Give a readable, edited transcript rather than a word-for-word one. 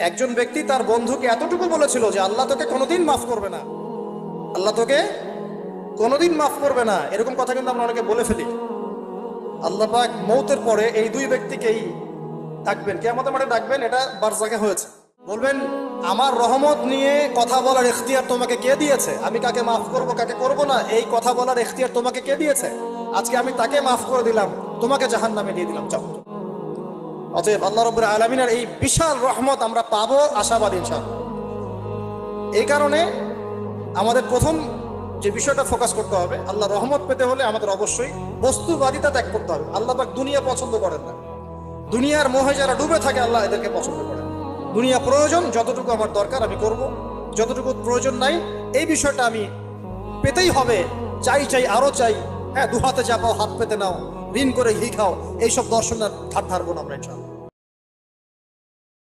একজন ব্যক্তি তার বন্ধুকে এতটুকু বলেছিল যে আল্লাহ তোকে কোনোদিন মাফ করবে না, আল্লাহ তোকে কোনোদিন মাফ করবে না। এরকম কথা কিন্তু আমরা অনেকে বলে ফেলি। আল্লাহ পাক মৌতের পরে এই দুই ব্যক্তিকেই ডাকবেন, কিয়ামতের মাঠে ডাকবেন। এটা বারজাকে হয়েছে। বলবেন, আমার রহমত নিয়ে কথা বলার ইখতিয়ার তোমাকে কে দিয়েছে? আমি কাকে মাফ করব কাকে করব না, এই কথা বলার ইখতিয়ার তোমাকে কে দিয়েছে? আজকে আমি তাকে মাফ করে দিলাম, তোমাকে জাহান্নামে দিয়ে দিলাম, যাও। অতএব আল্লাহ রাব্বুল আলামিনের এই বিশাল রহমত আমরা পাবো, আশাবাদী ইনশাআল্লাহ। এই কারণে আমাদের প্রথম যে বিষয়টা ফোকাস করতে হবে, আল্লাহ রহমত পেতে হলে আমাদের অবশ্যই বস্তুবাদিতা ত্যাগ করতে হবে। আল্লাহ পাক দুনিয়া পছন্দ করেন না। দুনিয়ার মোহে যারা ডুবে থাকে আল্লাহ এদেরকে পছন্দ করেন। দুনিয়া প্রয়োজন, যতটুকু আমার দরকার আমি করব, যতটুকু প্রয়োজন নাই এই বিষয়টা আমি পেতেই হবে, চাই চাই আরো চাই। হ্যাঁ, দু হাতে চাপাও হাত পেতে নাও, ঋণ করে ঘি খাও, এইসব দর্শনের ধার ধারবো না আমরা ইনশাআল্লাহ।